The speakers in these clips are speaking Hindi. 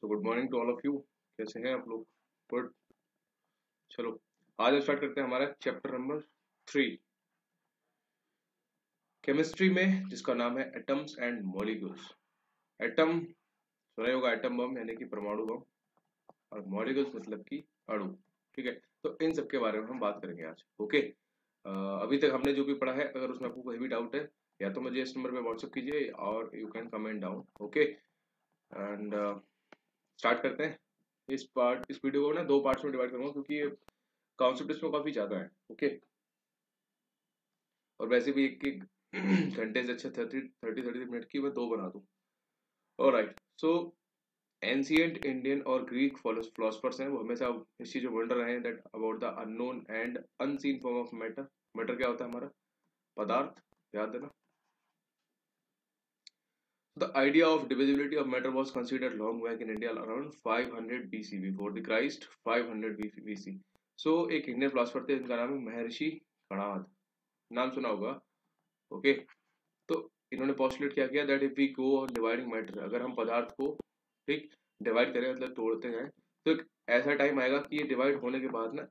So good morning to all of you. कैसे हैं आप लोग? गुड। चलो, आज हम स्टार्ट करते हैं हमारा चैप्टर नंबर 3 केमिस्ट्री में, जिसका नाम है एटम्स एंड मॉलिक्यूल्स। एटम सुना ही होगा, एटम बम यानी कि परमाणु बम, और मॉलिक्यूल्स मतलब कि अणु। ठीक है, तो इन सब के बारे में हम बात करेंगे आज। ओके। अभी तक हमने जो भी पढ़ा है, अगर उसमें आपको कोई भी डाउट है या तो मुझे इस नंबर पे व्हाट्सअप कीजिए और you can comment down. Okay, and start करते हैं। इस वीडियो को ना दो पार्ट्स में डिवाइड करूंगा क्योंकि कॉन्सेप्ट इसमें काफी ज्यादा है। ओके, और वैसे भी एक एक घंटे से अच्छा 30 मिनट की मैं दो बना दूं। ऑलराइट, सो एंशियंट इंडियन और ग्रीक फिलोसफर्स हैं, वो हमेशा इस चीज में वंडर रहे हैं that about the unknown and unseen form of matter. Matter क्या होता है? हमारा पदार्थ, याद देना। The idea of divisibility of matter was considered long back in India around 500 BC, before the Christ, 500 BC. So एक इंडियन फिलोसफर थे, इनका नाम है महर्षि कणाद। नाम सुना होगा। ओके, तो इन्होंने पॉस्टुलेट क्या किया that if we go on dividing matter, अगर हम पदार्थ को ठीक डिवाइड करें, मतलब तोड़ते हैं, तो एक ऐसा टाइम आएगा कि ये डिवाइड होने के बाद ना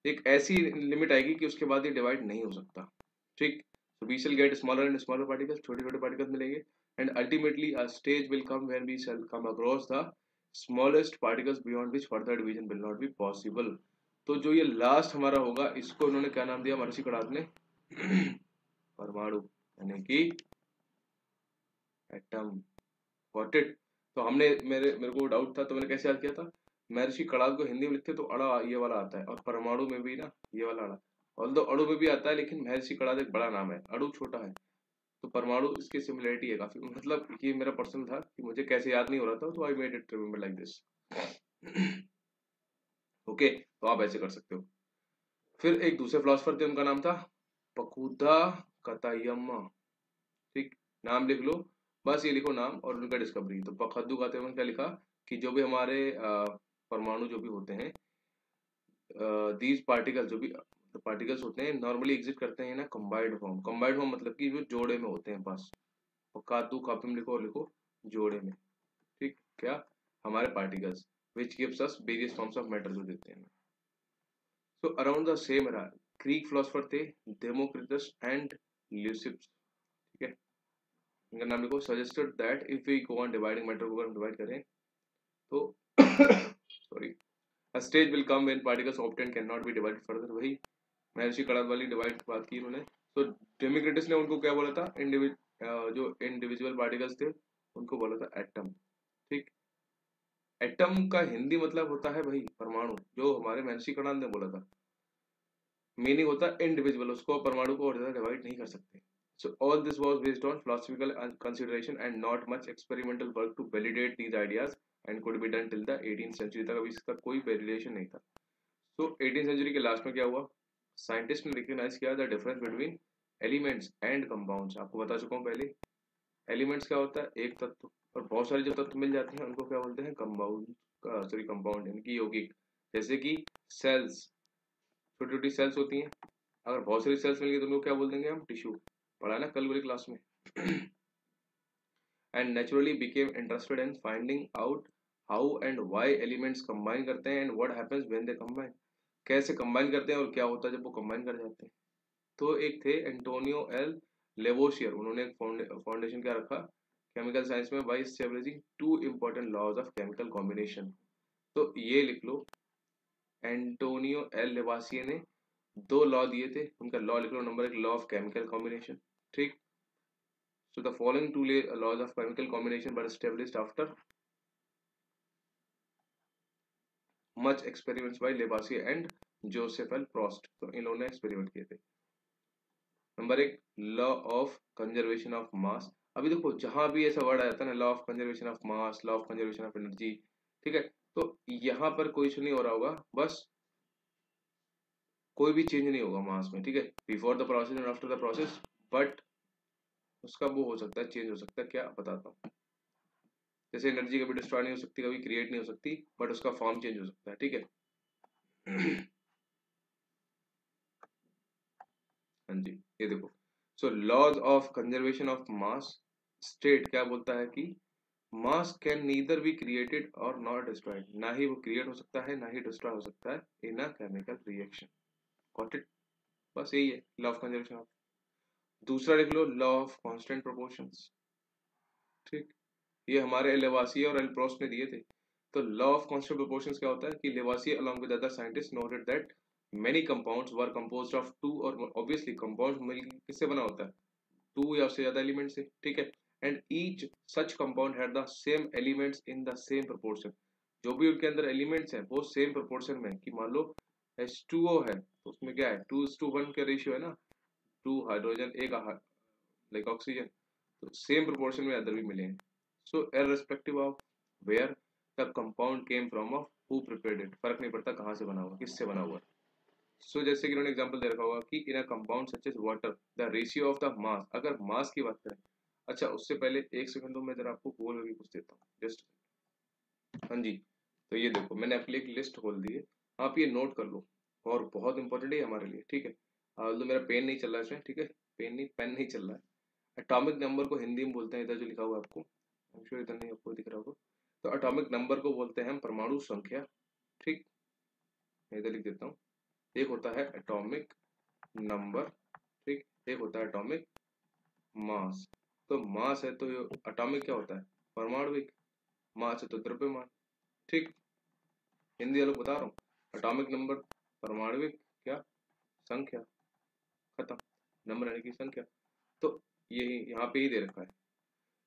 एक ऐसी लिमिट आएगी कि उसके बाद ये डिवाइड नहीं हो सकता। ठीक, so we shall get smaller and smaller particles, छोटे छोटे particles मिलेंगे, and ultimately a stage will come when we shall come across the smallest particles beyond which further division will not be possible. तो जो ये लास्ट हमारा होगा, इसको उन्होंने क्या नाम दिया महर्षि कणाद ने? परमाणु, यानी कि एटम। Got it? तो हमने मेरे को डाउट था, तो मैंने कैसे याद किया था? महर्षि कणाद को हिंदी में लिखते तो अड़ा ये वाला आता है, और परमाणु में भी ना ये वाला अड़ा। ऑल्दो अणु में भी आता है, लेकिन महर्षि कणाद एक बड़ा नाम है, अणु छोटा है, तो परमाणु इसकी सिमिलरिटी है काफी। मतलब ये मेरा पर्सनल था कि मुझे कैसे याद नहीं हो रहा था, तो I made it remember like this. Okay, तो आप ऐसे कर सकते हो। फिर एक दूसरे फिलोसफर थे, उनका नाम था पकुदा कतायम्मा। ठीक, नाम लिख लो, बस ये लिखो नाम और उनका डिस्कवरी। तो पखद्दू कातयम्मा क्या लिखा कि जो भी हमारे परमाणु जो भी होते हैं, दीज पार्टिकल जो भी पार्टिकल्स होते हैं, नॉर्मली एग्जिस्ट करते हैं ना कंबाइंड फॉर्म। कंबाइंड फॉर्म मतलब कि जो जोड़े में होते हैं बस। और कातू कापी में लिखो और लिखो जोड़े में। ठीक, क्या? हमारे particles which gives us various forms of matter जो देते हैं। So around the same era Greek philosopher थे डेमोक्रिटस एंड ल्यूसिप्स। ठीक है, इनका नाम लिखो। Suggested that if we go on dividing matter को अगर हम डिवाइड करें तो sorry, a stage will come when particles obtained cannot be divided further। वही महर्षि कणाद वाली डिवाइड बात की उन्होंने। तो डेमोक्रिटस ने उनको क्या बोला था? जो इंडिविजुअल पार्टिकल्स थे उनको बोला था एटम। ठीक, एटम का हिंदी मतलब होता है भाई परमाणु, जो हमारे महर्षि कणाद ने बोला था। मीनिंग होता है इंडिविजुअल, उसको परमाणु को और ज्यादा डिवाइड नहीं कर सकते। So all this was based on philosophical consideration and not much experimental work to validate these ideas and could be done till the 18th century। तक अभी इसका कोई वेलिडेशन नहीं था। तो 18th सेंचुरी के लास्ट में क्या हुआ? साइंटिस्ट ने रिकग्नाइज किया the difference between elements and compounds. आपको बता चुका हूँ पहले। एलिमेंट्स क्या होता है? एक तत्व, और बहुत सारे जो तत्व मिल जाते हैं उनको क्या बोलते हैं? कंपाउंड, सॉरी कंपाउंड यानी कि यौगिक। जैसे कि सेल्स, छोटी छोटी सेल्स होती हैं, अगर बहुत सारी सेल्स मिल गई तो उनको क्या बोल देंगे हम? टिश्यू। पढ़ा ना कल वाली क्लास में। And naturally became interested in finding out how and why elements combine करते हैं and what happens when they combine. कैसे कंबाइन करते हैं और क्या होता है जब वो कंबाइन कर जाते हैं। तो एक थे एंटोनियो एल लेवोशियर, उन्होंने एक फाउंडेशन क्या रखा केमिकल साइंस में by establishing two important laws of chemical combination. तो ये लिख लो, एंटोनियो एल लेवासिए ने दो लॉ दिए थे, उनका लॉ लिख लो। नंबर एक, लॉ ऑफ केमिकल कॉम्बिनेशन। ठीक, so the following two laws of chemical combination were established after much experiments by Lavoisier and Joseph L. Prost। तो इन्होंने एक्सपेरिमेंट किए थे। नंबर एक, लॉ ऑफ कंजर्वेशन ऑफ मास। अभी देखो जहां भी ऐसा वर्ड आ जाता है ना, law of conservation of mass, law of conservation of energy, ठीक है, तो यहाँ पर कोई इशू नहीं हो रहा होगा, बस कोई भी चेंज नहीं होगा मास में। ठीक है, before the process and after the process, but उसका वो हो सकता है, चेंज हो सकता है। क्या बताता हूँ, जैसे एनर्जी कभी डिस्ट्रॉय नहीं हो सकती, कभी क्रिएट नहीं हो सकती, बट उसका फॉर्म चेंज हो सकता है। ठीक है। हाँ जी, ये देखो। So laws of conservation of mass state क्या बोलता है कि mass can neither be created और नॉट डिस्ट्रॉयड, ना ही वो क्रिएट हो सकता है ना ही डिस्ट्रॉय हो सकता है in a chemical reaction. Got it? बस यही है लॉ ऑफ कंजर्वेशन ऑफ। दूसरा लिख लो लॉ ऑफ कांस्टेंट प्रोपोर्शंस। ठीक, ये हमारे लेवासिए और एल्प्रोस्ट ने दिए थे। तो लॉ ऑफ कांस्टेंट प्रोपोर्शंस क्या होता है कि Lavoisier along with other scientist noted that many compounds were composed of two, और ऑब्वियसली कंपाउंड मिलकर किससे बना होता है, टू या उससे ज्यादा एलिमेंट से, ठीक है। And each such compound had the same elements in the same proportion, जो भी उनके अंदर एलिमेंट्स हैं वो सेम प्रोपोर्शन में है। कि मान लो H2O है तो उसमें क्या है 2:1 का रेशियो है ना, 2 हाइड्रोजन एक लाइक ऑक्सीजन, तो सेम प्रोपोर्शन में अदर भी मिले हैं। So irrespective of where the compound came from of who prepared it, फर्क नहीं पड़ता कहाँ से बना हुआ, किससे बना हुआ। सो जैसे कि उन्होंने एग्जांपल दे रखा होगा कि in a compound such as water the ratio of the mass, अगर मास की बात करें। अच्छा उससे पहले एक सेकंड में जरा आपको गोल करके कुछ देता हूँ जस्ट। हाँ जी, तो ये देखो मैंने अपनी एक लिस्ट खोल दी है, आप ये नोट कर लो, और बहुत इंपॉर्टेंट है हमारे लिए, ठीक है। तो मेरा पेन नहीं चल रहा है इसमें, ठीक है, पेन नहीं पेन नहीं चल रहा है। एटॉमिक नंबर को हिंदी में बोलते हैं, इधर जो लिखा हुआ है आपको, आई एम श्योर इधर नहीं आपको दिख रहा होगा। तो एटॉमिक नंबर को बोलते हैं हम परमाणु संख्या, ठीक। मैं इधर लिख देता हूँ, एक होता है एटॉमिक नंबर, ठीक, एक होता है एटॉमिक मास। तो मास है तो एटॉमिक क्या होता है, परमाणुविक, मास है तो द्रव्यमान, ठीक। हिंदी वालों को बता रहा हूँ, एटॉमिक नंबर परमाणुविक क्या, संख्या, खत्म, नंबर यानी कि संख्या। तो यही यहाँ पे ही दे रखा है,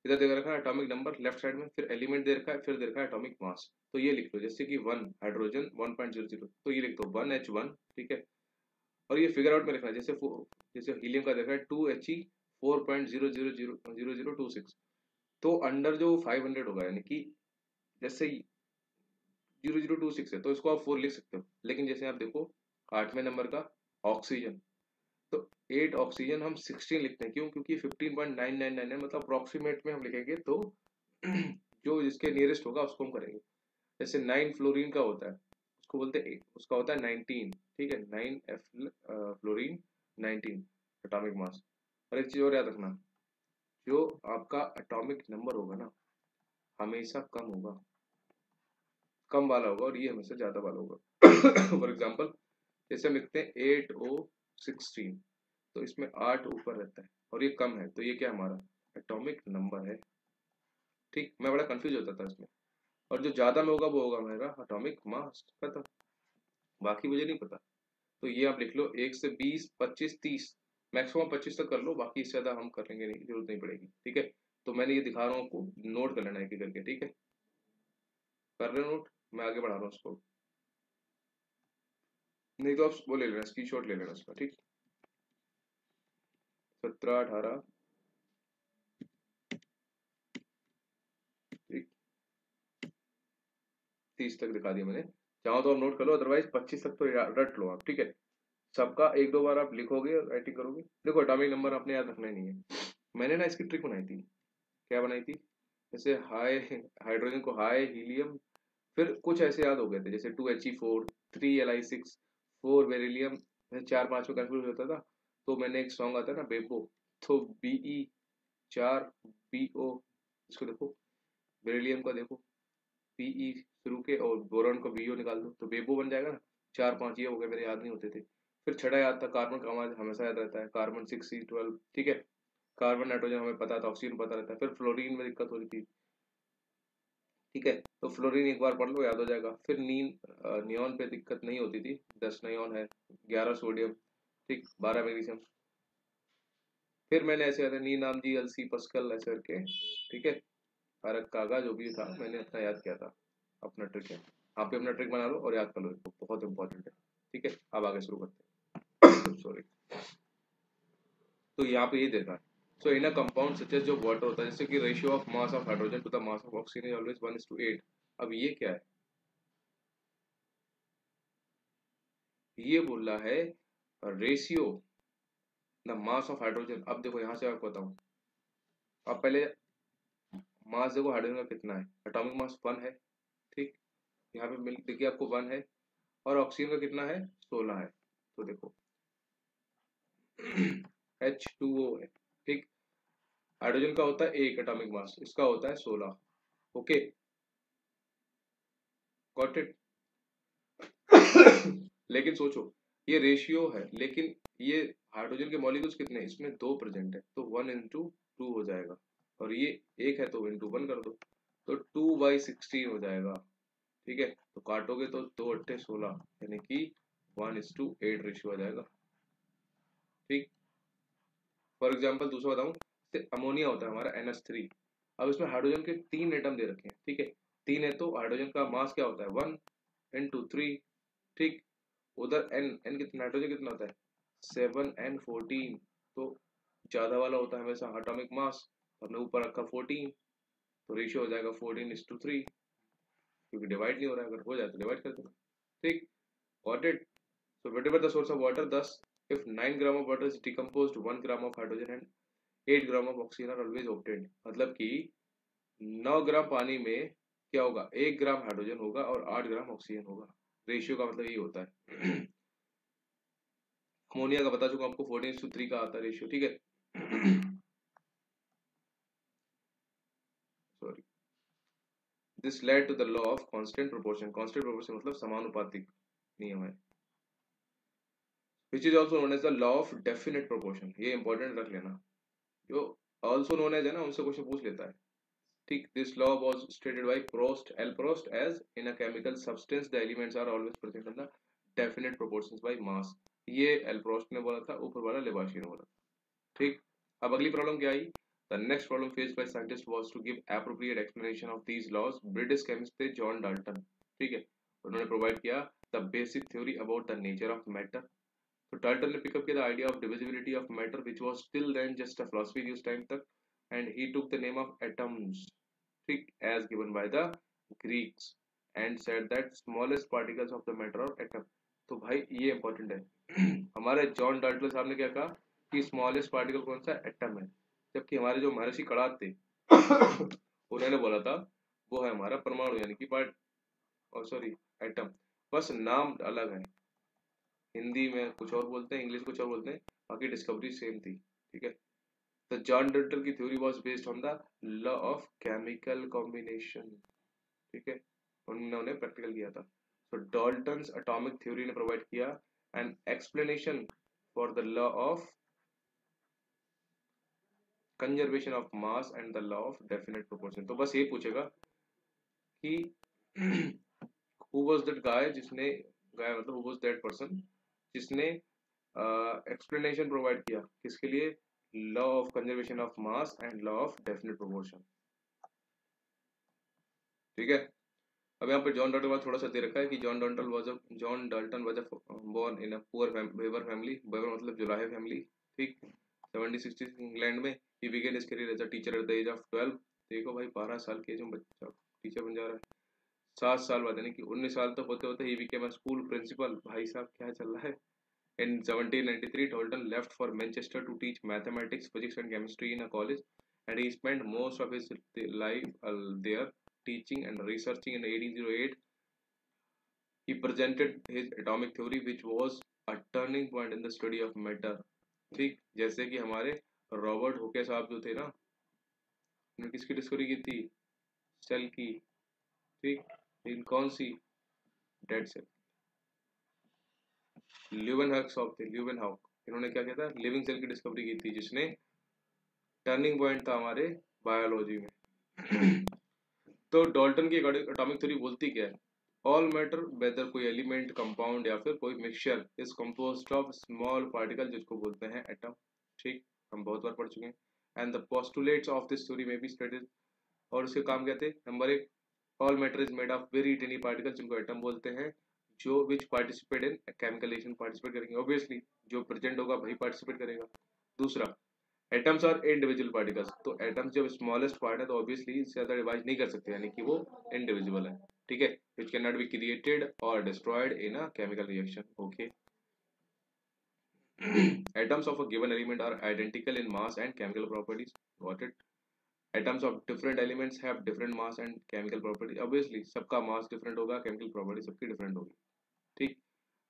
इधर दे रखा है एटॉमिक नंबर लेफ्ट साइड में, फिर एलिमेंट दे रखा है, फिर दे रखा है एटॉमिक मास। तो ये लिख लो जैसे कि 1 हाइड्रोजन 1.00, तो ये लिख दो 1H1, ठीक है। और ये फिगर आउट में लिखना है, जैसे हीलियम का देखा है 2He 4.000026, तो अंडर जो 500 होगा, यानी कि जैसे 0026 है तो इसको आप 4 लिख सकते हो, लेकिन जैसे आप देखो 8वें नंबर का ऑक्सीजन, तो 8 ऑक्सीजन हम 16 लिखते हैं, क्यों, क्योंकि 15.999 है, मतलब अप्रोक्सीमेट में हम लिखेंगे तो जो जिसके नियरेस्ट होगा उसको हम करेंगे। जैसे 9 फ्लोरीन का होता है, उसको बोलते हैं 8, उसका होता है 19, ठीक है, 9 फ्लोरीन 19 एटॉमिक मास। और एक चीज और याद रखना, जो आपका एटॉमिक नंबर होगा ना हमेशा कम होगा, कम वाला होगा, और ये हमेशा ज्यादा वाला होगा। फॉर एग्जाम्पल जैसे हम लिखते हैं 8O16, तो इसमें 8 ऊपर रहता है और ये कम है, तो ये क्या हमारा एटॉमिक नंबर है, ठीक। मैं बड़ा कंफ्यूज होता था इसमें, और जो ज्यादा में होगा वो होगा मेरा एटॉमिक मास, खत्म, बाकी मुझे नहीं पता। तो ये आप लिख लो 1 से 20 25 30, मैक्सिमम 25 तक कर लो, बाकी इससे ज्यादा हम करेंगे नहीं, जरूरत नहीं पड़ेगी, ठीक है। तो मैंने ये दिखा रहा हूँ आपको, नोट कर लेना है एक करके, ठीक है, कर रहे हो नोट, मैं आगे बढ़ा रहा हूँ उसको, नहीं तो आप वो ले लेना, स्क्रीन शॉट ले लेना उसका, ठीक। 17 18, ठीक, 30 तक दिखा दिया मैंने, चाहो तो आप नोट कर लो, अदरवाइज 25 तक तो रट लो आप, ठीक है। सबका एक दो बार आप लिखोगे और राइटिंग करोगे। देखो एटॉमिक नंबर आपने याद रखना ही नहीं है, मैंने ना इसकी ट्रिक बनाई थी, क्या बनाई थी, जैसे हाई हाइड्रोजन को हाई हीलियम, फिर कुछ ऐसे याद हो गए थे, जैसे 2He4 3Li6 4 बेरिलियम, 4 5 में कंफ्यूज होता था। तो मैंने एक सॉन्ग आता है ना बेबो, तो Be4Bo, इसको देखो, बेरिलियम का देखो Pe शुरू के, और बोरॉन को Bo निकाल दो तो बेबो बन जाएगा ना। 4 5 ये हो गए, मेरे याद नहीं होते थे। फिर छठा याद था, कार्बन का हमारा हमेशा याद रहता है, कार्बन 6C12, ठीक है। कार्बन नाइट्रोजन हमें पता था, ऑक्सीजन पता रहता है। फिर फ्लोरीन में दिक्कत हो रही थी, ठीक है, तो फ्लोरीन एक बार पढ़ लो याद हो जाएगा। फिर नियॉन पे दिक्कत नहीं होती थी, 10 नियॉन है, 11 सोडियम, ठीक, 12 मैग्नीशियम। फिर मैंने ऐसे याद है नी नाम जी एल सी पस्कल ऐसे करके, ठीक है, कारक कागा जो भी था मैंने अपना याद किया था, अपना ट्रिक है। आप भी अपना ट्रिक बना लो और याद कर लो इसको, बहुत इंपॉर्टेंट है, ठीक है। अब आगे शुरू करते हैं। सॉरी, तो यहाँ पे ये देखा है, so in a compound such as जो वाटर होता है, जैसे कि ratio of mass of hydrogen to the mass of oxygen is always 1:8। अब ये क्या है, ये बोल रहा है ratio the mass of hydrogen. अब देखो यहाँ से आपको बताऊं, अब पहले मास देखो हाइड्रोजन का कितना है, एटॉमिक मास 1 है, ठीक, यहाँ पे मिल देखिए आपको 1 है, और ऑक्सीजन का कितना है 16 है, तो देखो H2O है, ठीक। हाइड्रोजन का होता है 1 एटॉमिक मास, इसका होता है 16, ओके, गॉट इट। लेकिन सोचो, ये रेशियो है, लेकिन ये हाइड्रोजन के मॉलिक्यूल्स कितने हैं, इसमें 2 प्रेजेंट है, तो 1 into 2 हो जाएगा, और ये 1 है तो इंटू 1 कर दो, तो 2/16 हो जाएगा। ठीक है, तो काटोगे तो 2 अट्ठे 16, यानी कि 1:8 रेशियो आ जाएगा। ठीक, फॉर एग्जाम्पल दूसरा बताऊं, अमोनिया होता है हमारा NH3। अब इसमें हाइड्रोजन के 3 एटम दे रखे हैं, ठीक है, 3 है तो हाइड्रोजन का मास क्या होता है, 1 into 3। ठीक, उधर एन कितना, नाइट्रोजन कितना होता है, 7 and 14, तो ज्यादा वाला होता है हमेशा एटॉमिक मास, हमने ऊपर रखा 14, तो रेशियो हो जाएगा 14:3, क्योंकि डिवाइड नहीं हो रहा है, अगर हो जाए तो डिवाइड कर देना। ठीक, got it. So whatever the source of water, thus if 9 gram of water is decomposed, 1 gram of hydrogen and 8 gram of oxygen are always obtained। मतलब कि 9 ग्राम पानी में क्या होगा, 1 ग्राम हाइड्रोजन होगा और 8 ग्राम ऑक्सीजन होगा। रेशियो का मतलब यही होता है। अमोनिया का बता चुका आपको, 14:3 का आता है रेशियो। ठीक है, sorry, this led to the law of constant proportion. Constant proportion मतलब समानुपातिक नियम है, which is also known as the law of definite proportion. ये इंपॉर्टेंट रख लेना, जो ऑल्सो नोन एज है ना, उनसे क्वेश्चन पूछ लेता है। ठीक, this law was stated by Proust, L Proust, as in a chemical substance the elements are always present in the definite proportions by mass. ये एल प्रोस्ट ने बोला था, ऊपर वाला लेवाशी ने बोला। ठीक, अब अगली प्रॉब्लम क्या आई, the next problem faced by scientist was to give appropriate explanation of these laws. British chemist थे जॉन डाल्टन। ठीक है, उन्होंने प्रोवाइड किया the basic theory about the nature of matter. तो डाल्टन ने पिकअप किया the idea of divisibility of matter, which was till then just a philosophy उस टाइम तक, and he took the name of atoms, ठीक, as given by the Greeks, and said that smallest particles of the matter are atom। तो भाई ये इंपॉर्टेंट है। हमारे जॉन डाल्टन साहब ने क्या कहा कि स्मॉलेस्ट पार्टिकल कौन सा, एटम है, जबकि हमारे जो महर्षि कणाद थे उन्होंने बोला था वो है हमारा परमाणु, यानी कि पार्ट, और सॉरी, एटम। बस नाम अलग है, हिंदी में कुछ और बोलते हैं, इंग्लिश कुछ और बोलते हैं, बाकी डिस्कवरी सेम थी। ठीक है, तो जॉन डाल्टन की theory was based on the law of chemical combination. ठीक है, उन्होंने प्रैक्टिकल किया था। तो डाल्टन्स एटॉमिक थ्योरी ने प्रोवाइड किया an explanation for the law of conservation of mass and the law of definite proportion. तो बस ये पूछेगा कि हु वाज दैट गाय, जिसने, गाय मतलब हु वाज दैट पर्सन जिसने एक्सप्लेनेशन प्रोवाइड किया किसके लिए, law of conservation of mass and law of definite proportion. ठीक है, अब यहाँ पर जॉन डाल्टन बाद थोड़ा सा दे रखा है कि John Dalton was born in a poor weaver family. Weaver मतलब जुलाहे फैमिली। ठीक, 1760 इंग्लैंड में। He began his career as a teacher at the age of 12। देखो भाई, 12 साल के एज में बच्चा टीचर बन जा रहा है। 7 साल बाद यानी कि 19 साल तक होते होते ही बिकेम अ स्कूल प्रिंसिपल। भाई साहब क्या चल रहा है। In 1793, Dalton left for Manchester to teach mathematics, physics, and chemistry in a college, and he spent most of his life there teaching and researching. In 1808, he presented his atomic theory, which was a turning point in the study of matter। ठीक, जैसे कि हमारे रॉबर्ट हुके साहब जो थे ना, उन्होंने किसकी डिस्कवरी की थी, सेल की। ठीक, इन कौन सी, डेड सेल। ल्यूवेनहॉक साहब थे, ल्यूवेनहॉक, इन्होंने क्या किया था, लिविंग सेल की डिस्कवरी की थी, जिसने टर्निंग पॉइंट था हमारे बायोलॉजी में। तो डाल्टन की एटॉमिक थ्योरी बोलती क्या है, ऑल मैटर वेदर कोई एलिमेंट, कंपाउंड या फिर कोई mixture is composed of small particle, जिसको बोलते हैं एटम। ठीक, हम बहुत बार पढ़ चुके हैं। And the postulates of this theory में बी स्टडीड। और उसके काम क्या थे, number 1, all matter is made of very tiny particle, जिनको एटम बोलते हैं, जो which participate in chemical reaction, participate करेंगे, ऑब्वियसली जो प्रेजेंट होगा वही पार्टिसिपेट करेगा। दूसरा, एटम्स आर इंडिविजुअल पार्टिकल्स। तो एटम्स जब स्मॉलेस्ट पार्ट है तो ऑब्वियसली इससे ज्यादा डिवाइड नहीं कर सकते, यानी कि वो इंडिविजुअल है। ठीक है, which can not be created और destroyed in a chemical reaction. Okay, atoms of a given element are identical in mass and chemical properties। Got it? Atoms of different elements have different mass and chemical properties। Obviously सबका mass different होगा, chemical property सबकी different होगी। ठीक,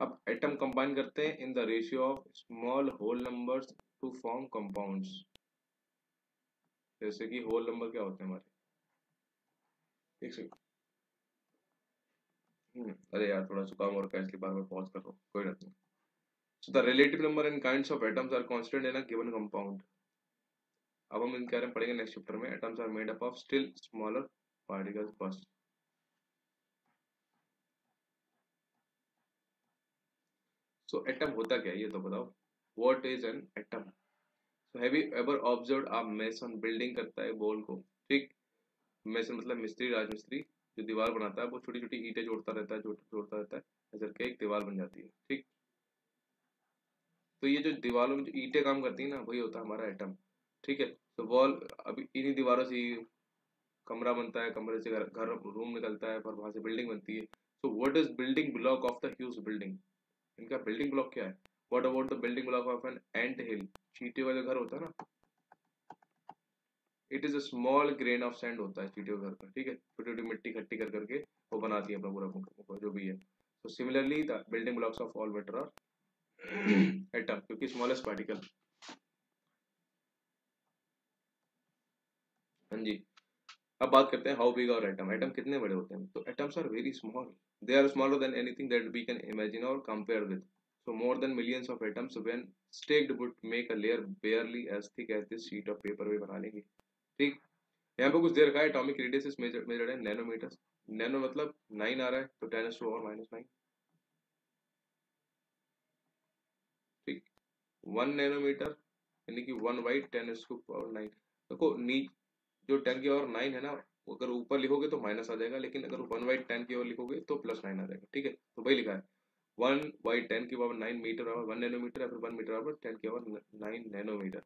अब एटम कंबाइन करते हैं in the ratio of small whole numbers to form compounds. जैसे कि होल नंबर क्या होते हैं हमारे, एक सेकंड। अरे यार थोड़ा जुकाम और का इसलिए बार बार पॉज कर रहा हूँ, कोई बात नहीं। So the relative number and kinds of atoms are constant in a given compound. अब हम इनके बारे में पढ़ेंगे नेक्स्ट चैप्टर में। Atoms are made up of still smaller particles बस। सो एटम होता क्या है ये तो बताओ। What is an atom? So have you ever observed a mason building करता है बॉल को, ठीक। मेसन मतलब मिस्त्री, राजमिस्त्री। जो दीवार बनाता है वो छोटी छोटी ईंटें जोड़ता रहता है, जोड़ता रहता है, ऐसे करके एक दीवार बन जाती है, ठीक। तो ये जो दीवारों में जो ईंटें काम करती है ना, वही होता है हमारा एटम, ठीक है। तो वॉल, अभी इन्हीं दीवारों से ही कमरा बनता है, कमरे से घर घर रूम निकलता है, और वहां से बिल्डिंग बनती है। So what is building block of the huge building? इनका बिल्डिंग ब्लॉक क्या है? What about the building block of an ant hill? चींटी वाला घर होता है ना, it is a small grain of sand होता है चींटियों का घर का, ठीक है। छोटी छोटी मिट्टी इकट्ठी कर करके वो बनाती है अपना पूरा जो भी है। तो similarly the building blocks of all matter are atom, क्योंकि स्मॉलेस्ट पार्टिकल। हाँ जी। अब बात करते हैं how big our atom. Atom कितने बड़े होते हैं? तो atoms are very small. They are smaller than anything that we can imagine और compare with. So more than millions of atoms when stacked would make a layer barely as thick as this sheet of paper भी बना लेंगे, ठीक। यहाँ पे कुछ दे रखा है एटॉमिक रेडियस इज मेजर्ड है नैनोमीटर। नैनो मतलब 9 आ रहा है, तो 10⁻⁻⁹, ठीक। 1 नैनोमीटर यानी कि 1/10⁹ देखो नी, जो 10⁻⁹ है ना, वो अगर ऊपर लिखोगे तो माइनस आ जाएगा, लेकिन अगर 1/10 की ओर लिखोगे तो +9 आ जाएगा, ठीक है। तो वही लिखा है 1/10⁹ मीटर बराबर 1 नैनोमीटर, या फिर 1 मीटर बराबर 10⁻⁹ नैनोमीटर,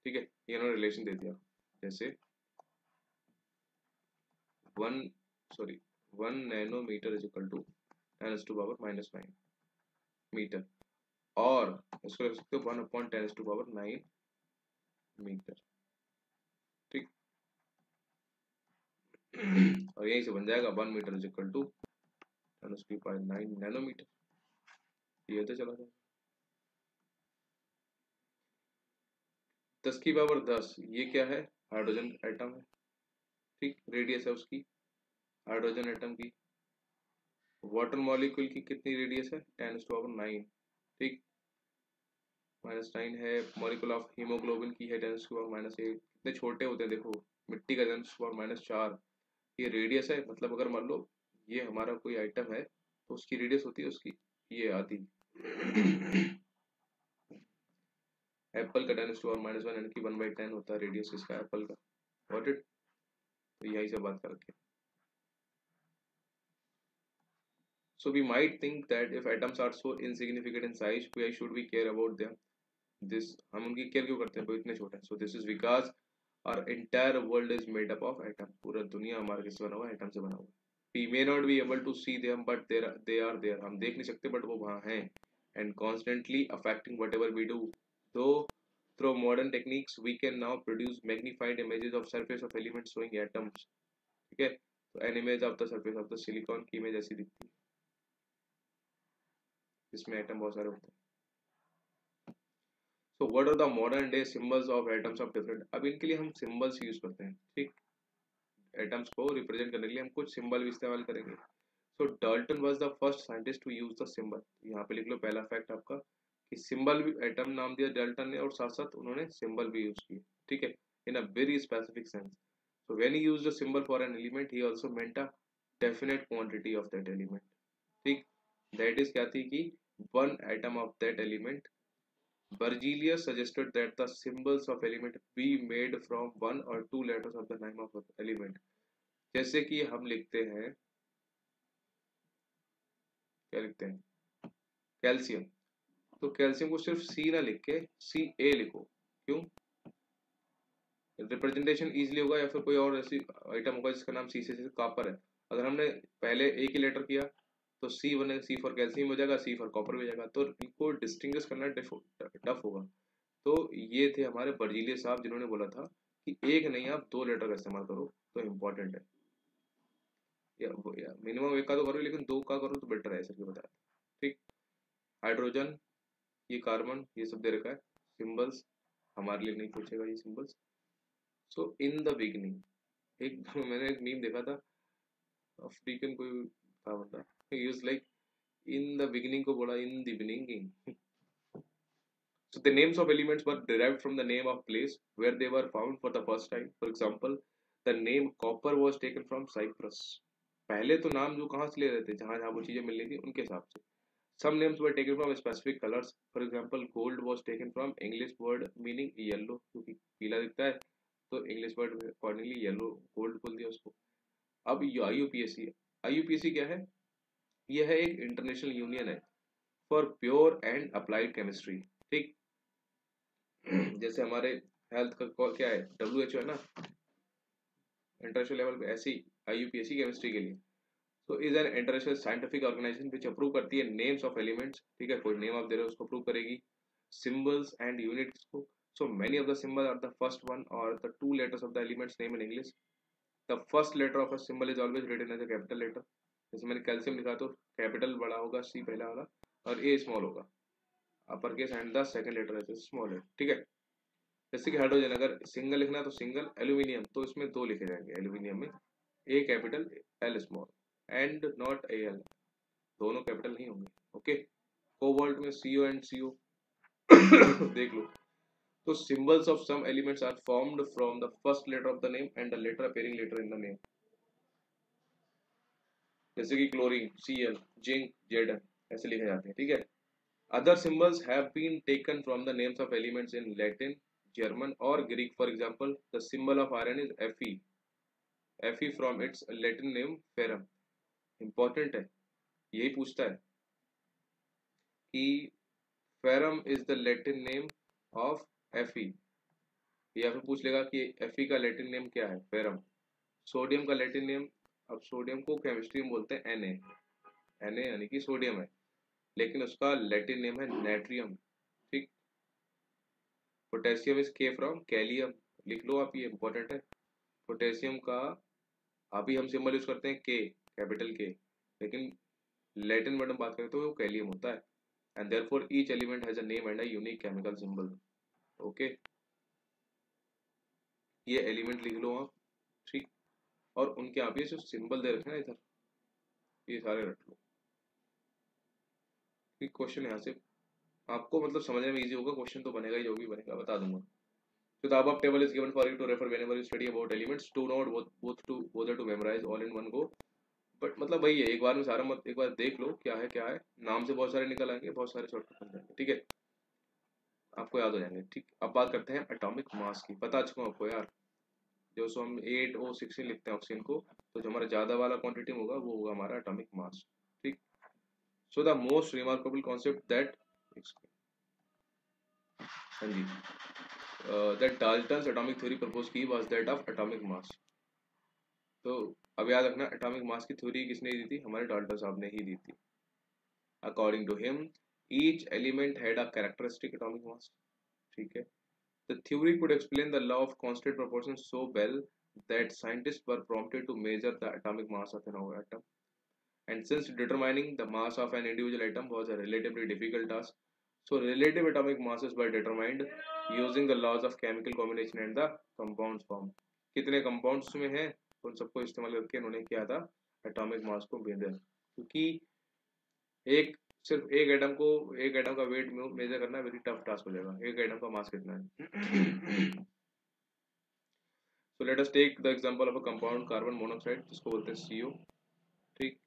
ठीक है। ये इन्होंने रिलेशन दे दिया। जैसे 1 sorry 1 nanometer is equal to 10⁻⁻⁹ meter, और इसको लिख सकते हो 1/10⁻⁹ मीटर, ठीक। और यहीं से बन जाएगा 1 meter is equal to 10⁻⁹ nanometer. ये तो चला जाएगा 10⁻10। ये क्या है? हाइड्रोजन एटम है, ठीक। रेडियस है उसकी, हाइड्रोजन एटम की। वाटर मॉलिक्यूल की कितनी रेडियस है? 10⁻⁹, ठीक। -9 है। मॉलिक्यूल ऑफ हीमोग्लोबिन की है 10⁻⁻8। कितने छोटे होते हैं देखो। मिट्टी का 10⁻⁴। ये रेडियस है, मतलब अगर मान लो ये हमारा कोई आइटम है तो उसकी रेडियस होती है उसकी ये आधी। एप्पल का 10⁻⁻1 यानी कि 1/10 होता है रेडियस इसका एप्पल का। Got it? तो यही से बात कर रखे। So we might think that if atoms are so insignificant in size, why should we care about them? This हम उनकी केयर क्यों करते हैं, वो इतने छोटे हैं। So this is because our entire world is made up of atom। पूरा दुनिया हमारा किससे बना हुआ है? एटम से बना हुआ है। We may not be able to see them, but they are there। हम देख नहीं सकते, but वो वहाँ हैं, and constantly affecting whatever we do। Though through modern techniques we can now produce magnified images of surface of elements showing atoms, ठीक है। तो an image of the surface of the silicon की इमेज ऐसी दिखती है, जिसमें एटम बहुत सारे होते हैं। So what are the modern day symbols of atoms of different? अब इनके लिए हम सिंबल्स यूज करते हैं, ठीक। एटम्स को रिप्रेजेंट करने के लिए हम कुछ सिंबल भी इस्तेमाल करेंगे। So Dalton was the first scientist to use the symbol. यहाँ पे लिख लो पहला फैक्ट आपका, कि सिंबल भी, एटम नाम दिया डाल्टन ने और साथ साथ उन्होंने सिंबल भी यूज किए, ठीक है, in a very specific sense. So when he used a symbol for an element he also meant a definite quantity of that element, ठीक। दैट इज क्या थी कि one atom of that element. Berzelius suggested that the symbols of element be made from one or two letters of the name of element। जैसे कि हम लिखते हैं, क्या लिखते हैं? कैल्शियम। तो कैल्शियम को सिर्फ सी ना लिख के Ca लिखो। क्यों? रिप्रेजेंटेशन इजीली होगा, या फिर कोई और ऐसी आइटम होगा जिसका नाम सी से, जैसे कॉपर है, अगर हमने पहले एक ही लेटर किया तो सी बनेगा, सी फॉर कैल्शियम हो जाएगा, सी फॉर कॉपर हो जाएगा, तो इनको डिस्टिंग्विश करना टफ होगा। तो ये थे हमारे बर्जीलियस साहब, जिन्होंने बोला था कि एक नहीं आप दो लेटर का इस्तेमाल करो तो इम्पोर्टेंट है, या मिनिमम एक का तो करो, लेकिन दो का करो तो बेटर है, ऐसा क्यों बताया, ठीक। हाइड्रोजन, ये कार्बन, ये सब दे रखा है। सिंबल्स हमारे लिए नहीं पूछेगा ये symbols. So in the beginning, एक मैंने एक मीम देखा था, अफ्रीकन कोई था बंदा, use like in the beginning को बोला in the beginning. So the names of elements were derived from the name of place where they were found for the first time. For example, the name copper was taken from Cyprus. पहले तो नाम जो कहाँ से ले रहे थे, जहाँ जहाँ वो चीजें मिल रही थी उनके हिसाब से. Some names were taken from specific colors. For example, gold was taken from English word meaning yellow, क्योंकि पीला दिखता है तो English word accordingly yellow gold बोल दिया उसको. अब IUPAC, IUPAC क्या है? यह है एक इंटरनेशनल यूनियन है for pure and applied chemistry. ठीक, जैसे हमारे हेल्थ का क्या है, WHO है ना इंटरनेशनल लेवल पे, ऐसी IUPAC केमिस्ट्री के लिए. तो is an international scientific organisation which approve करती है नेम्स ऑफ एलिमेंट्स. ठीक है, कोई नेम आप दे रहे हो उसको अप्रूव करेगी. सिंबल्स एंड यूनिट्स को. So many of the symbol are the first one और the two letters of the elements name in English. The first letter of a symbol is always written as a capital letter. जैसे मैंने कैल्शियम लिखा तो कैपिटल बड़ा होगा, C पहला वाला, और A स्मॉल होगा, upper case, and the second letter is small है. ठीक है, जैसे कि हाइड्रोजन अगर सिंगल लिखना है तो सिंगल. एल्यूमिनियम तो इसमें दो लिखे जाएंगे, एल्यूमिनियम में A capital L small, and not AL, दोनों कैपिटल नहीं होंगे. ओके, कोबाल्ट में CO एंड CO देख लो. तो symbols of some elements are formed from the first letter of the name and the letter appearing letter in the name. जैसे कि क्लोरीन Cl, जिंक Zn, ऐसे लिखे जाते हैं. ठीक है, other symbols have been taken from the names of elements in Latin, German or Greek. For example, the symbol of iron is Fe. Fe from its Latin name ferrum. Important है, यही पूछता है कि ferrum is the Latin name of Fe. या फिर पूछ लेगा कि Fe का Latin name क्या है, ferrum. सोडियम का Latin name, अब सोडियम को केमिस्ट्री में बोलते हैं Na. Na यानी कि सोडियम है, लेकिन उसका लैटिन नेम है नेट्रियम. ठीक, पोटेशियम इज K फ्रॉम कैलियम. लिख लो आप, ये इंपॉर्टेंट है. पोटेशियम का अभी हम सिंबल यूज करते हैं K, कैपिटल K, लेकिन लैटिन वर्ड में बात करें तो वो कैलियम होता है. And therefore each element has a name and a unique chemical symbol. Okay, ये एलिमेंट लिख लो आप. ठीक, और उनके आप ये जो सिंबल दे रखे हैं इधर, ये सारे रख लो. क्वेश्चन यहाँ से आपको मतलब समझने में इजी होगा. क्वेश्चन तो बनेगा ही, जो भी बनेगा बता दूंगा. So the above table is given for you to refer whenever you study about elements. Do not bother to memorize all in one go. But मतलब वही है, एक बार में सारा मत, एक बार देख लो क्या है. नाम से बहुत सारे निकल आएंगे, बहुत सारे शॉर्टकट बन जाएंगे. ठीक है, आपको याद हो जाएंगे. ठीक, अब बात करते हैं एटॉमिक मास की. बता चुका हूँ आपको यार, जो सो हम 8O16 लिखते हैं ऑक्सीजन को, तो जो हमारा ज्यादा वाला क्वांटिटी होगा वो होगा हमारा एटॉमिक मास. ठीक, so the most remarkable concept that, हाँ जी, that Dalton's atomic theory proposed की was that of atomic mass. तो अब याद रखना, एटॉमिक मास की थ्योरी किसने दी थी, हमारे डाल्टन साहब ने ही दी थी. According to him each element had a characteristic atomic mass. ठीक है, the theory could explain the law of constant proportion so well that scientists were prompted to measure the atomic mass of an atom. And since determining the mass of an individual atom was a relatively difficult task, so relative atomic masses were determined using the laws of chemical combination and the compounds form. कितने compounds में हैं उन सबको इस्तेमाल करके उन्होंने किया था एटॉमिक मास को मेजर. क्योंकि एक सिर्फ एक एटम का वेट मेजर करना वेरी टफ टास्क हो जाएगा. एक एटम का मास कितना है. So let us take the example of a compound carbon monoxide, जिसको बोलते हैं CO. ठीक,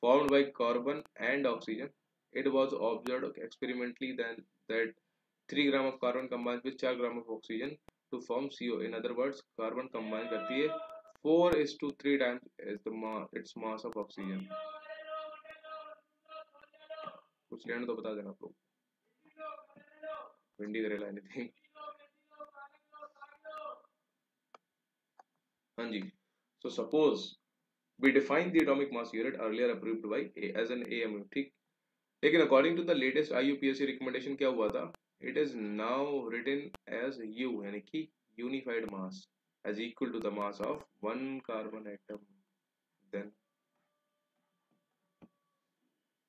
formed by carbon and oxygen. It was observed experimentally then that 3 gram of carbon combines with 4 gram of oxygen to form CO. In other words, carbon combine करती है 4:3 times is its mass of oxygen. कुछ लेना तो बता देना आप लोग. भिंडी करेला एनीथिंग. हाँ जी, so suppose we define the atomic mass unit earlier approved by as an AMU. ठीक, लेकिन according to the latest IUPAC recommendation क्या हुआ था, it is now written as U, यानी कि unified mass as equal to the mass of one carbon atom.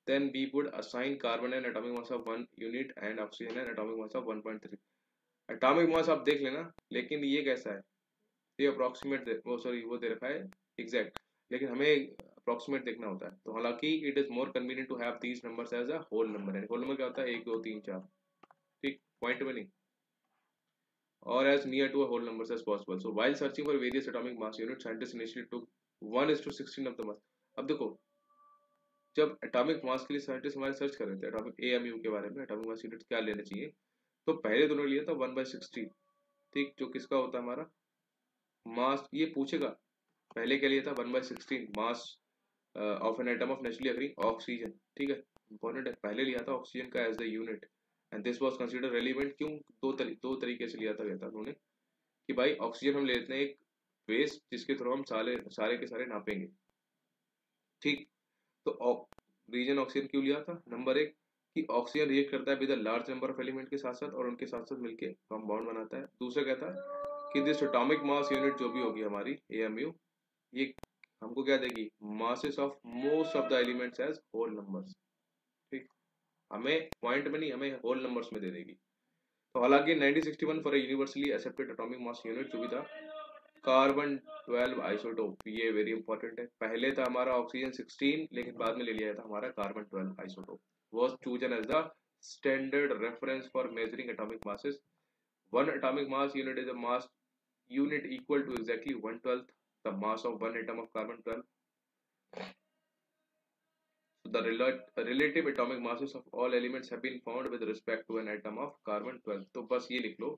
Then we would assign carbon an atomic mass of 1 unit and oxygen an atomic mass of 1.3. Atomic mass आप देख लेना, लेकिन ये कैसा है, ये अप्रोक्सीमेट वो सॉरी वो दे रखा है एग्जैक्ट, लेकिन हमें अप्रोक्सीमेट देखना होता है। तो हालांकि it is more convenient to have these numbers as a whole number. And whole number क्या होता है? 1 2 3 4, ठीक, पॉइंट में नहीं, or as near to a whole numbers as possible. So while searching for various atomic mass units, scientists initially took 1:16 of the mass. अब देखो, जब एटॉमिक मास के लिए साइंटिस्ट हमारे सर्च कर रहे थे एटॉमिक AMU के बारे में, एटॉमिक मास यूनिट क्या लेना चाहिए, तो पहले दोनों लिया था 1/16, ठीक, जो किसका होता है हमारा मास, ये पूछेगा पहले क्या लिया था 1/16 mass of an atom of naturally occurring oxygen, ठीक है, इंपॉर्टेंट है, पहले लिया था ऑक्सीजन का as the unit. And this was consider relevant, क्यों? दो तरीके से लिया था गया था उन्होंने, कि भाई ऑक्सीजन हम ले लेते हैं एक बेस जिसके थ्रू हम सारे सारे के सारे नापेंगे, ठीक। तो रीजन ऑक्सीजन क्यों लिया था? नंबर एक, कि ऑक्सीजन रिएक्ट करता है with a large number of element के साथ साथ और उनके साथ साथ मिलके कंपाउंड बनाता है। दूसरा क्या था कि दिस एटॉमिक मास यूनिट जो भी होगी हमारी AMU, ये हमको क्या देगी? Masses of most of the elements as whole numbers, ठीक, हमें पॉइंट में नहीं, हमें होल नंबर्स में दे देगी। तो हालांकि 1961 for universally accepted atomic mass unit जो भी था कार्बन 12 आइसोटोप, ये वेरी इंपॉर्टेंट है, पहले था हमारा ऑक्सीजन 16 लेकिन बाद में ले लिया था हमारा carbon 12 isotope, was chosen as the standard reference for measuring atomic masses. One atomic mass unit is a mass unit equal to exactly 1/12 the mass of one atom of carbon 12. So the relative atomic masses of all elements have been found with respect to an atom of carbon 12. तो बस ये लिख लो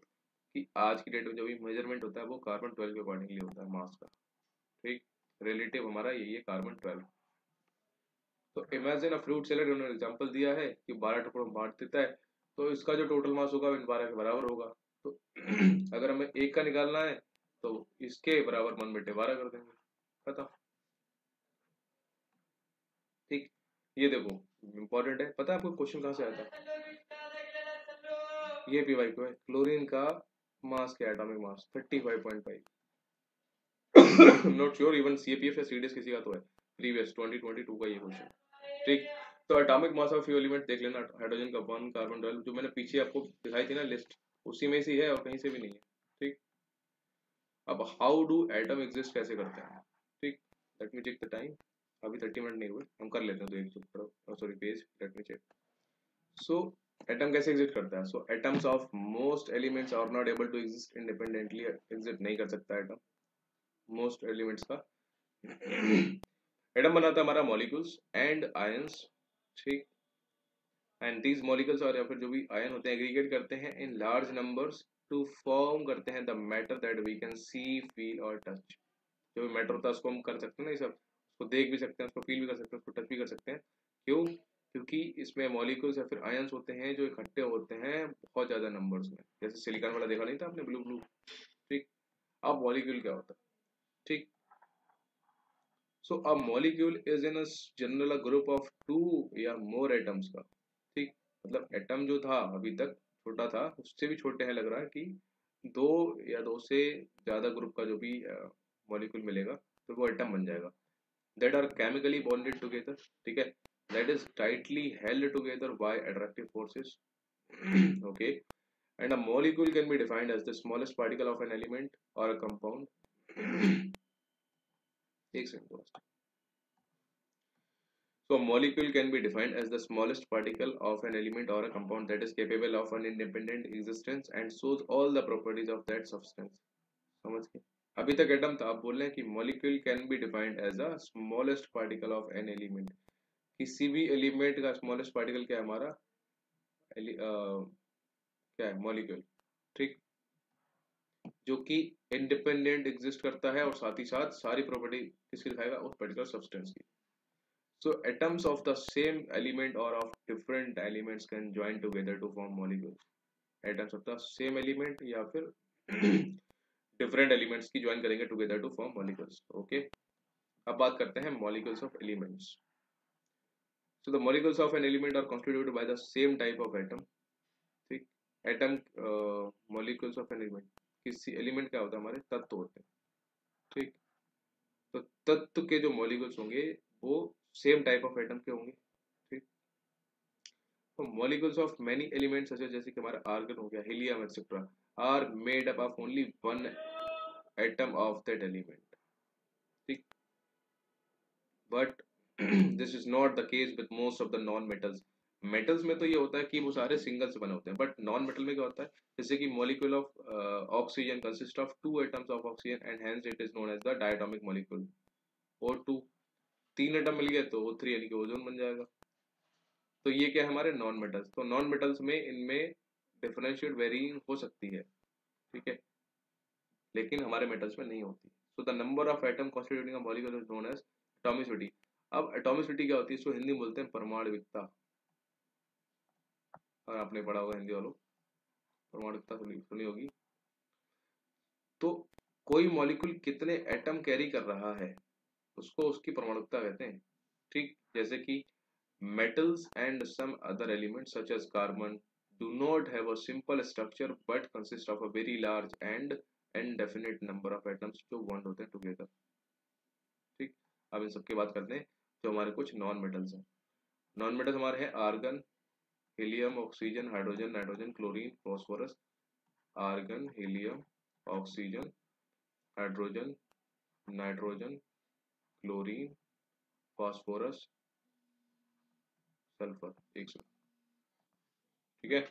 कि आज की डेट में जो भी मेजरमेंट होता है वो कार्बन 12 के अकॉर्डिंगली होता है मास का, ठीक, रिलेटिव हमारा यही है कार्बन 12। तो इमेजिन अ फ्रूट सैलेड, उन्होंने एग्जांपल दिया है कि 12 टुकड़ों में बांट देता है, तो इसका जो टोटल मास होगा 12 के बराबर होगा। तो अगर हमें एक का निकालना है तो इसके बराबर 1/12 कर देंगे, पता, ठीक। ये देखो इंपॉर्टेंट है, पता है आपको क्वेश्चन कहाँ से आता है? ये पीवाई को है, क्लोरीन का मास क्या है, atomic mass 35.5। Not sure even CAPF या CDS किसी का तो है, प्रीवियस 2022 का ये क्वेश्चन, ठीक। तो atomic mass of few element देख लेना, हाइड्रोजन का 1, कार्बन 12, जो मैंने पीछे आपको दिखाई थी ना लिस्ट, उसी में से है और कहीं से भी नहीं है, ठीक। अब हाउ डू एटम एग्जिस्ट कैसे करते हैं, ठीक, let me check the time, अभी 30 मिनट नहीं हुए, हम कर लेते हैं तो एक तो sorry page, let me check. So atom कैसे एग्जिस्ट करता है? So atoms of most elements are not able to exist independently, exist नहीं कर सकता एटम मोस्ट एलिमेंट्स का। एटम बनाता है हमारा मॉलिक्यूल्स एंड आयंस, ठीक, एंड दीज मॉलिक्यूल्स और या फिर जो भी आयन होते हैं एग्रीगेट करते हैं in large numbers to form करते हैं the matter that we can see, feel और टच। जो भी मैटर होता है उसको हम कर सकते हैं ना, ये सब उसको देख भी सकते हैं, उसको फील भी कर सकते हैं, उसको टच भी कर सकते हैं। क्यों? क्योंकि इसमें मॉलिक्यूल्स या फिर आयंस होते हैं जो इकट्ठे होते हैं बहुत ज्यादा नंबर्स में, जैसे सिलिकॉन वाला देखा नहीं था आपने, ब्लू ब्लू, ठीक। अब मॉलिक्यूल क्या होता है, ठीक। So a molecule is in general a group of 2 या मोर एटम्स का, ठीक, मतलब एटम जो था अभी तक छोटा था, उससे भी छोटे हैं लग रहा है कि 2 या 2 से ज्यादा ग्रुप का जो भी मॉलिक्यूल मिलेगा तो वो एटम बन जाएगा, that are chemically bonded together, ठीक है, that is tightly held together by attractive forces. Okay, and a molecule can be defined as the smallest particle of an element or a compound. एक सेकंड दोस्त। So a molecule can be defined as the smallest particle of an element or a compound that is capable of an independent existence and shows all the properties of that substance. समझ गए? अभी तक एटम था, आप बोल रहे हैं कि molecule can be defined as a smallest particle of an element. किसी भी एलिमेंट का स्मॉलेस्ट पार्टिकल क्या है हमारा, क्या है, मॉलिक्यूल, ठीक, जो कि इंडिपेंडेंट एग्जिस्ट करता है और साथ ही साथ सारी प्रॉपर्टी किसकी दिखाएगा, उस पर्टिकुलर सब्सटेंस की। So atoms of the same element और of different elements can join together to form molecules. Atoms of the same element या फिर डिफरेंट एलिमेंट्स की ज्वाइन करेंगे together to form molecules. Okay, अब बात करते हैं molecules of elements. So the molecules of an element are constituted by the same type of atom, ठीक। Atom molecules of an element, किसी एलिमेंट क्या होता है, हमारे तत्व होते हैं, ठीक। तो तत्व के जो मॉलिक्यूल्स होंगे वो सेम टाइप ऑफ एटम के होंगे, ठीक। तो मॉलिक्यूल्स ऑफ मेनी एलिमेंट्स जैसे कि हमारा आर्गन हो गया, helium etcetera, are made up of only one atom of that element, ठीक। But this is not the case with most of the non metals. Metals में तो ये होता है कि वो सारे सिंगल से बने होते हैं, बट नॉन मेटल में क्या होता है, जैसे कि molecule of oxygen consist of 2 atoms of oxygen and hence it is known as the diatomic molecule. O2 3 atom मिल गए तो O3 यानी कि ओजोन बन जाएगा। तो ये क्या है हमारे नॉन मेटल्स। तो नॉन मेटल्स में इनमें डिफरेंशिएट वेरिंग हो सकती है, ठीक है, लेकिन हमारे मेटल्स में नहीं होती। So the number of atom constituting a molecule is known as atomicity. अब एटॉमिसिटी क्या होती है, इसको हिंदी में बोलते हैं परमाणविकता। और आपने पढ़ा होगा हिंदी वालों, परमाणुकता सुनी होगी। तो कोई मॉलिक्यूल कितने एटम कैरी कर रहा है उसको उसकी परमाणुकता कहते हैं, ठीक। जैसे कि metals and some other elements such as carbon do not have a simple structure but consist of a very large and indefinite number of atoms जो bond होते हैं together, ठीक। अब इन सब की बात करते हैं जो हमारे कुछ नॉन मेटल्स हैं। नॉन मेटल्स हमारे हैं argon, helium, oxygen, hydrogen, nitrogen, chlorine, phosphorus. Argon, helium, oxygen, hydrogen, nitrogen, chlorine, phosphorus, sulphur, एक सौ, ठीक है।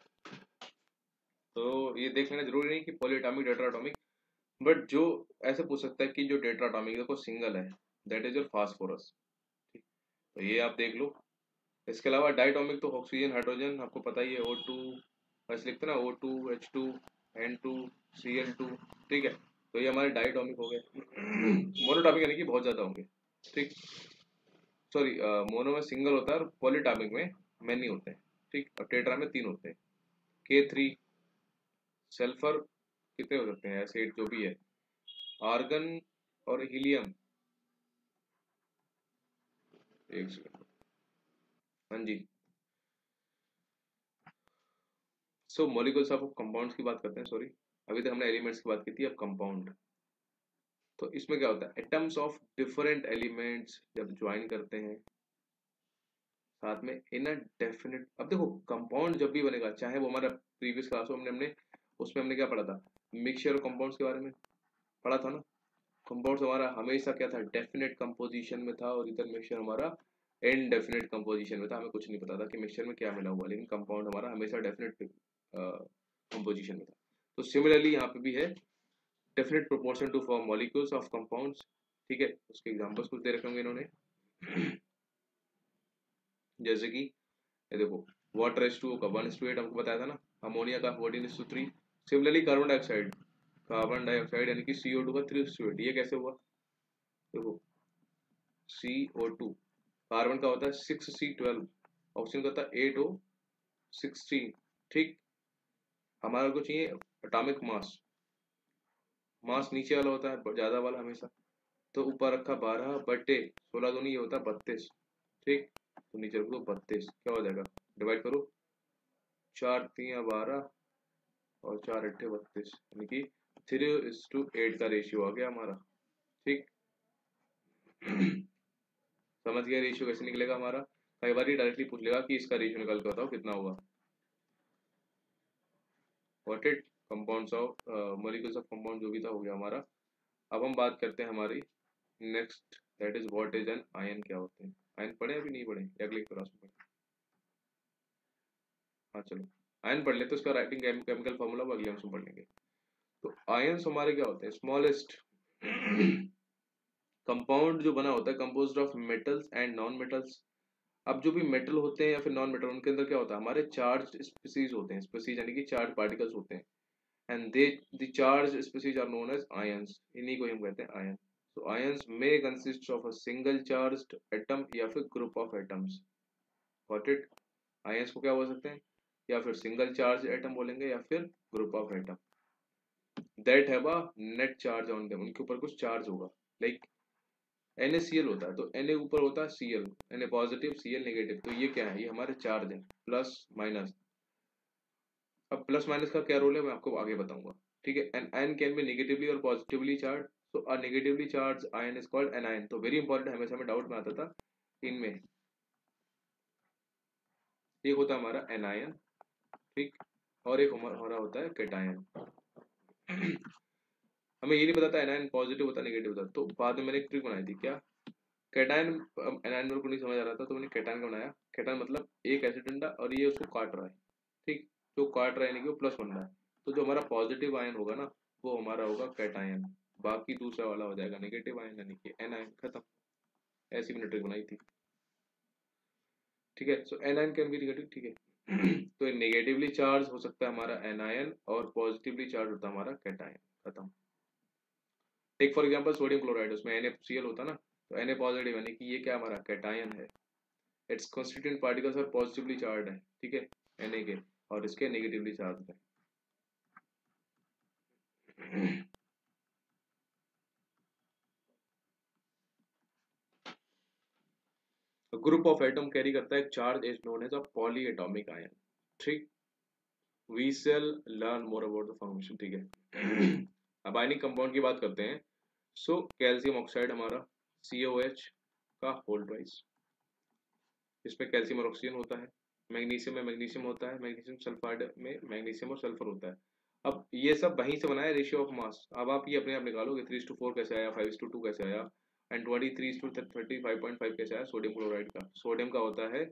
तो ये देख लेना जरूरी नहीं कि पॉलीएटॉमिक टेट्राएटॉमिक, बट जो ऐसे पूछ सकता है कि जो टेट्राएटॉमिक देखो सिंगल है, दैट इज योर फास्फोरस, ठीक। तो ये आप देख लो। इसके अलावा डाइटॉमिक तो ऑक्सीजन, हाइड्रोजन, आपको पता ही है, O2 ऐसे लिखते हैं ना, O2 H2 N2 Cl2, ठीक है। तो ये हमारे डाइटॉमिक हो गए। मोनोटॉमिक यानी कि बहुत ज्यादा होंगे, ठीक। सॉरी, मोनो में सिंगल होता है और पॉलीटॉमिक में मैनी होते हैं, ठीक। और टेट्रा में 3 होते हैं। K3 सल्फर कितने हो सकते हैं, एसिड जो भी है। आर्गन और हीलियम, एक सेकंड, हाँ जी। सो मॉलिक्यूल्स ऑफ कंपाउंड्स की बात करते हैं, सॉरी अभी तक हमने एलिमेंट्स की बात की थी, अब कंपाउंड। तो इसमें क्या होता है, एटम्स ऑफ डिफरेंट एलिमेंट्स जब ज्वाइन करते हैं साथ में इन अ डेफिनेट। अब देखो कंपाउंड जब भी बनेगा, चाहे वो हमारा प्रीवियस क्लास में हमने उसमें हमने क्या पढ़ा था, मिक्सचर ऑफ कंपाउंड्स के बारे में पढ़ा था ना। कंपाउंड्स हमारा हमेशा क्या था, डेफिनेट कंपोजिशन में था, और इधर मिक्सचर हमारा इनडेफिनेट कंपोजिशन में था। हमें कुछ नहीं पता था कि मिक्सचर में क्या मिला हुआ, लेकिन कंपाउंड हमारा हमेशा डेफिनेट कंपोजिशन में था। तो सिमिलरली यहाँ पे भी है, definite proportion to form molecules of compounds, ठीक है। उसके एग्जांपल्स कुछ दे रखे होंगे इन्होंने। जैसे कि ये देखो, वाटर H2O का 1:8 हमको बताया था ना, अमोनिया का 14:3। सिमिलरली कार्बन डाइऑक्साइड यानी कि CO2 का 3:8। ये कैसे हुआ, देखो CO2, कार्बन का होता है 6C12, ऑक्सीजन का होता है 8O16, ठीक। हमारा को चाहिए एटॉमिक मास, मास नीचे वाला होता है ज्यादा वाला हमेशा, तो ऊपर रखा 12/16 दूनी ये होता है 32, ठीक। तो नीचे रख दो 32, क्या हो जाएगा, डिवाइड करो, 4×3 = 12 और 4×8 = 32, यानी कि 3:8 का रेशियो आ गया हमारा, ठीक। समझ गया रेशियो कैसे निकलेगा हमारा। कई बार डायरेक्टली पूछ लेगा कि इसका रेशियो निकाल के बताओ कितना होगा। What it, compounds of molecules of compound जो भी था हो गया हमारा। अब हम बात करते हैं हमारी next, that is what is an ion, क्या होते हैं आयन। पढ़े अभी नहीं पढ़े, या अगले क्लास में पढ़े। हाँ चलो आयन पढ़ ले, तो इसका राइटिंग केमिकल फॉर्मूला अगले हम पढ़ लेंगे। तो आयन्स हमारे क्या होते हैं, स्मॉलेस्ट कंपाउंड जो बना होता है composed of metals and non metals. अब जो भी मेटल होते हैं या फिर नॉन मेटल, उनके अंदर क्या होता है, हमारे चार्ज स्पीसीज होते हैं, स्पीसीज यानी कि चार्ज पार्टिकल्स होते हैं, and they the charge species are known as ions, इन्हीं को हम कहते हैं ion. So ions may consist of a single charged atom या फिर group of atoms. Got it? Ions को क्या बोल सकते हैं, या फिर सिंगल चार्ज एटम बोलेंगे या फिर group of atom that have a net charge on them, उनके ऊपर कुछ चार्ज होगा। लाइक NaCl होता है, तो Na ऊपर होता है Cl, Na positive Cl negative, तो ये क्या है, ये हमारे चार्ज है, प्लस माइनस। अब प्लस माइनस का क्या रोल है मैं आपको आगे बताऊंगा, ठीक है। An ion can be negatively और पॉजिटिवली चार्ज, तो a negatively charge ion is called anion. तो वेरी इंपॉर्टेंट, हमेशा में डाउट में आता था इनमें, एक होता है हमारा एनायन, ठीक, और एक हमारा होता है कैटायन। हमें ये नहीं पता था एनायन पॉजिटिव होता है नेगेटिव होता है, तो बाद में मैंने एक ट्रिक बनाई थी, क्या, कैटायन एनायन मेरे को नहीं समझ आ रहा था तो मैंने कैटायन का बनाया। कैटायन मतलब एक एसिड डंडा और ये उसको काट रहा है, ठीक, जो काट रहा है यानी कि वो प्लस बन रहा है, तो जो हमारा पॉजिटिव आयन होगा ना वो हमारा होगा कैटायन, बाकी दूसरा वाला हो जाएगा नेगेटिव आयन यानी कि एनायन। खत्म, ऐसी मैंने ट्रिक बनाई थी, ठीक है। सो एनायन कैन बी नेगेटिव, ठीक है। तो नेगेटिवली चार्ज हो सकता है हमारा एनायन और पॉजिटिवली चार्ज होता है हमारा कैटायन। खत्म। Take for example sodium chloride, उसमें NaCl होता ना, तो Na पॉजिटिव यानी कि ये क्या हमारा कैटायन है, its constituent particles are positively charge है, ठीक है, Na के, और इसके नेगेटिवली चार्ज है। ग्रुप ऑफ एटम कैरी करता है charge is known as a polyatomic ion, ठीक। We shall learn more about the formation, ठीक है। अब आयनिक कंपाउंड की बात करते हैं। सो कैल्शियम ऑक्साइड हमारा COH का होल ट्वाइस, इसमें कैल्शियम और ऑक्सीजन होता है। मैग्नीशियम में मैग्नीशियम होता है, मैग्नीशियम सल्फाइड में मैग्नीशियम और सल्फर होता है। अब ये सब वहीं से बनाया रेशियो ऑफ मास। अब आप ये अपने आप निकालोगे 3:4 कैसे आया, 5:2 कैसे आया, एंड 23:35.5 कैसे आया सोडियम क्लोराइड का। सोडियम का होता है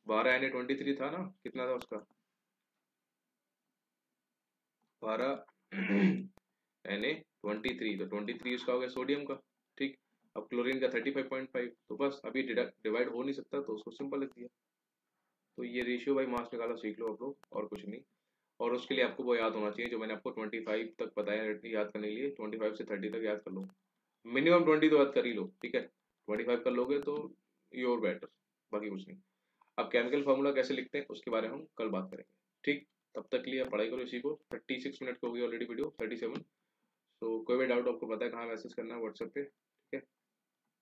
12 Na 23 था ना, कितना था उसका 12 Na 23, तो 23 उसका हो गया सोडियम का, ठीक। अब क्लोरीन का 35.5, तो बस अभी डिवाइड हो नहीं सकता तो उसको सिंपल लिख दिया। तो ये रेशियो बाई मास निकाला सीख लो आप लोग, और कुछ नहीं। और उसके लिए आपको वो याद होना चाहिए जो मैंने आपको 25 तक बताया याद करने के लिए, 25 से 30 तक याद कर लो, मिनिमम 20 तो याद कर ही लो, ठीक है। 25 कर लोगे तो योर बेटर, बाकी कुछ नहीं। अब केमिकल फार्मूला कैसे लिखते हैं उसके बारे में हम कल बात करेंगे, ठीक। तब तक के लिए आप पढ़ाई करो इसी को। 36 मिनट की होगी ऑलरेडी वीडियो, 37। तो कोई भी डाउट आपको पता है कहाँ मैसेज करना है, व्हाट्सएप पे, ठीक है।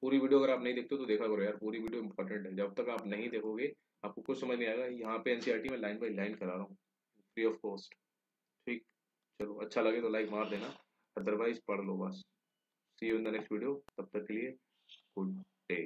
पूरी वीडियो अगर आप नहीं देखते हो तो देखा करो यार, पूरी वीडियो इंपॉर्टेंट है। जब तक आप नहीं देखोगे आपको कुछ समझ नहीं आएगा। यहाँ पे NCERT में लाइन बाई लाइन करा रहा हूँ फ्री ऑफ कॉस्ट, ठीक। चलो अच्छा लगे तो लाइक मार देना, अदरवाइज पढ़ लो बस। See you in the next video, तब तक के लिए गुड डे।